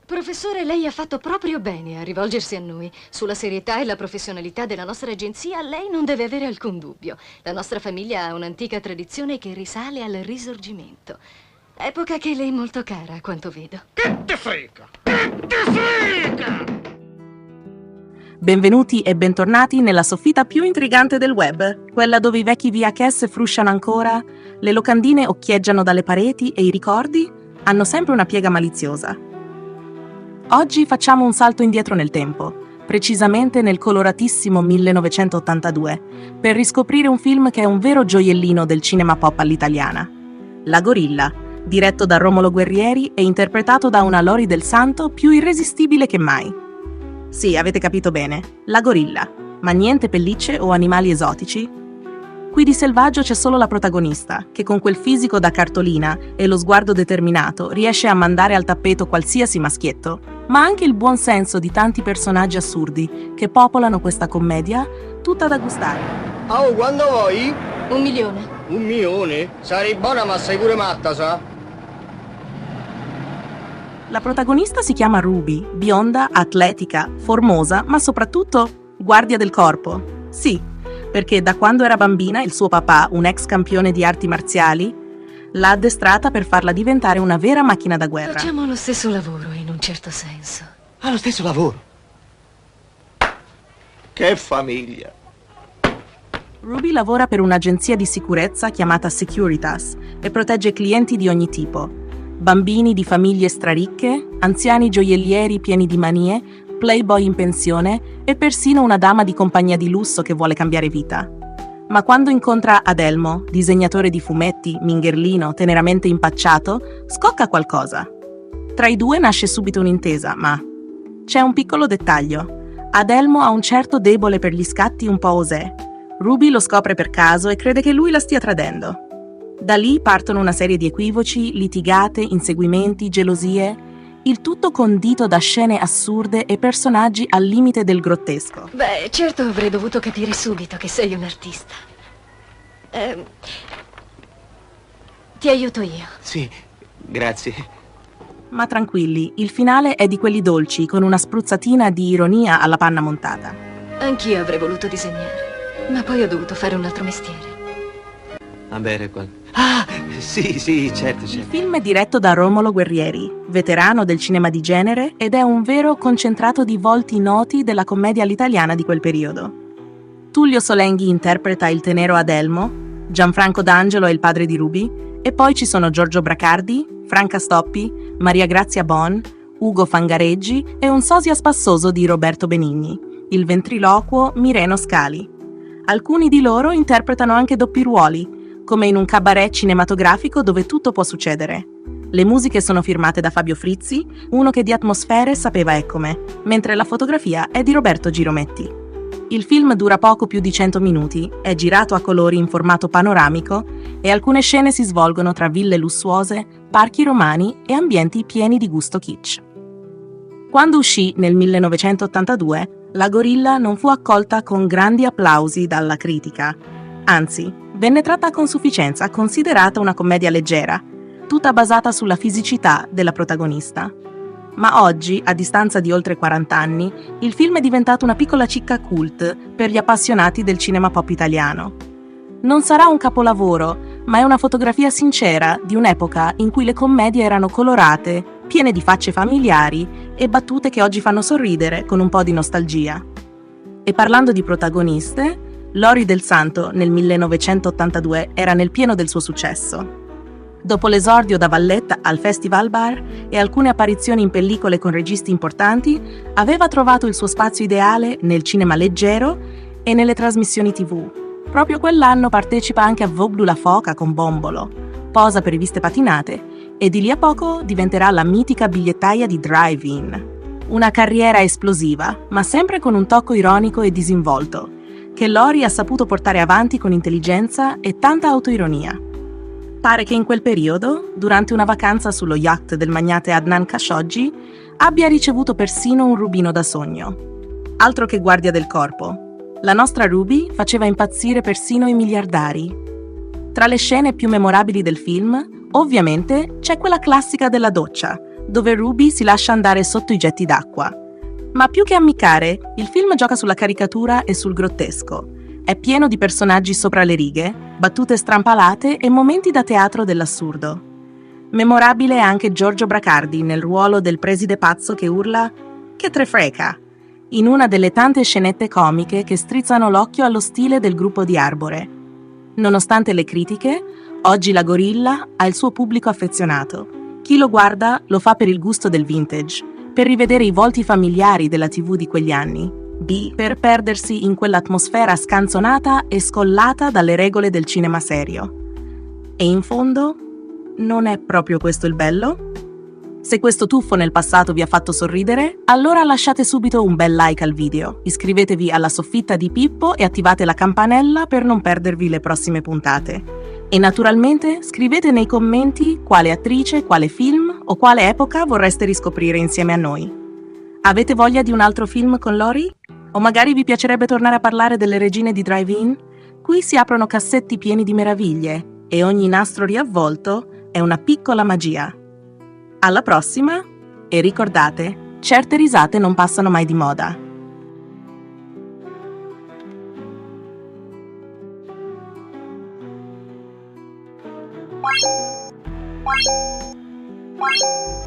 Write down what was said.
Professore, lei ha fatto proprio bene a rivolgersi a noi. Sulla serietà e la professionalità della nostra agenzia lei non deve avere alcun dubbio. La nostra famiglia ha un'antica tradizione che risale al Risorgimento. Epoca che le è molto cara, a quanto vedo. Che te frega? Che te frega? Benvenuti e bentornati nella soffitta più intrigante del web, quella dove i vecchi VHS frusciano ancora, le locandine occhieggiano dalle pareti e i ricordi hanno sempre una piega maliziosa. Oggi facciamo un salto indietro nel tempo, precisamente nel coloratissimo 1982, per riscoprire un film che è un vero gioiellino del cinema pop all'italiana. La Gorilla, diretto da Romolo Guerrieri e interpretato da una Lori Del Santo più irresistibile che mai. Sì, avete capito bene, La Gorilla, ma niente pellicce o animali esotici? Qui di selvaggio c'è solo la protagonista, che con quel fisico da cartolina e lo sguardo determinato riesce a mandare al tappeto qualsiasi maschietto, ma anche il buon senso di tanti personaggi assurdi che popolano questa commedia tutta da gustare. Oh, quando vuoi? 1 milione. 1 milione? Sarei buona ma sei pure matta, sa? La protagonista si chiama Ruby, bionda, atletica, formosa, ma soprattutto guardia del corpo. Sì, perché da quando era bambina il suo papà, un ex campione di arti marziali, l'ha addestrata per farla diventare una vera macchina da guerra. Facciamo lo stesso lavoro, in un certo senso. Ha lo stesso lavoro. Che famiglia. Ruby lavora per un'agenzia di sicurezza chiamata Securitas e protegge clienti di ogni tipo. Bambini di famiglie straricche, anziani gioiellieri pieni di manie, playboy in pensione e persino una dama di compagnia di lusso che vuole cambiare vita. Ma quando incontra Adelmo, disegnatore di fumetti, mingherlino, teneramente impacciato, scocca qualcosa. Tra i due nasce subito un'intesa, ma c'è un piccolo dettaglio. Adelmo ha un certo debole per gli scatti un po' osè. Ruby lo scopre per caso e crede che lui la stia tradendo. Da lì partono una serie di equivoci, litigate, inseguimenti, gelosie, il tutto condito da scene assurde e personaggi al limite del grottesco. Beh, certo avrei dovuto capire subito che sei un artista. Ti aiuto io. Sì, grazie. Ma tranquilli, il finale è di quelli dolci, con una spruzzatina di ironia alla panna montata. Anch'io avrei voluto disegnare, ma poi ho dovuto fare un altro mestiere. Va bene, qual? Ah, sì, certo. Il film è diretto da Romolo Guerrieri, veterano del cinema di genere, ed è un vero concentrato di volti noti della commedia all'italiana di quel periodo. Tullio Solenghi interpreta il tenero Adelmo, Gianfranco D'Angelo è il padre di Ruby, e poi ci sono Giorgio Bracardi, Franca Stoppi, Maria Grazia Bon, Ugo Fangareggi e un sosia spassoso di Roberto Benigni, il ventriloquo Mireno Scali. Alcuni di loro interpretano anche doppi ruoli, come in un cabaret cinematografico dove tutto può succedere. Le musiche sono firmate da Fabio Frizzi, uno che di atmosfere sapeva e come, mentre la fotografia è di Roberto Girometti. Il film dura poco più di 100 minuti, è girato a colori in formato panoramico e alcune scene si svolgono tra ville lussuose, parchi romani e ambienti pieni di gusto kitsch. Quando uscì nel 1982, La Gorilla non fu accolta con grandi applausi dalla critica. Anzi, venne tratta con sufficienza, considerata una commedia leggera, tutta basata sulla fisicità della protagonista. Ma oggi, a distanza di oltre 40 anni, il film è diventato una piccola cicca cult per gli appassionati del cinema pop italiano. Non sarà un capolavoro, ma è una fotografia sincera di un'epoca in cui le commedie erano colorate, piene di facce familiari e battute che oggi fanno sorridere con un po' di nostalgia. E parlando di protagoniste, Lori Del Santo nel 1982 era nel pieno del suo successo. Dopo l'esordio da valletta al Festival Bar e alcune apparizioni in pellicole con registi importanti, aveva trovato il suo spazio ideale nel cinema leggero e nelle trasmissioni TV. Proprio quell'anno partecipa anche a Vogue la Foca con Bombolo, posa per riviste patinate e di lì a poco diventerà la mitica bigliettaia di Drive-In. Una carriera esplosiva, ma sempre con un tocco ironico e disinvolto, che Lori ha saputo portare avanti con intelligenza e tanta autoironia. Pare che in quel periodo, durante una vacanza sullo yacht del magnate Adnan Khashoggi, abbia ricevuto persino un rubino da sogno. Altro che guardia del corpo. La nostra Ruby faceva impazzire persino i miliardari. Tra le scene più memorabili del film, ovviamente, c'è quella classica della doccia, dove Ruby si lascia andare sotto i getti d'acqua. Ma più che ammiccare, il film gioca sulla caricatura e sul grottesco. È pieno di personaggi sopra le righe, battute strampalate e momenti da teatro dell'assurdo. Memorabile è anche Giorgio Bracardi nel ruolo del preside pazzo che urla «Che tre freca!» in una delle tante scenette comiche che strizzano l'occhio allo stile del gruppo di Arbore. Nonostante le critiche, oggi la Gorilla ha il suo pubblico affezionato. Chi lo guarda lo fa per il gusto del vintage, per rivedere i volti familiari della TV di quegli anni. B. Per perdersi in quell'atmosfera scanzonata e scollata dalle regole del cinema serio. E in fondo, non è proprio questo il bello? Se questo tuffo nel passato vi ha fatto sorridere, allora lasciate subito un bel like al video, iscrivetevi alla soffitta di Pippo e attivate la campanella per non perdervi le prossime puntate. E naturalmente scrivete nei commenti quale attrice, quale film o quale epoca vorreste riscoprire insieme a noi. Avete voglia di un altro film con Lori? O magari vi piacerebbe tornare a parlare delle regine di drive-in? Qui si aprono cassetti pieni di meraviglie e ogni nastro riavvolto è una piccola magia. Alla prossima e ricordate, certe risate non passano mai di moda. Wow.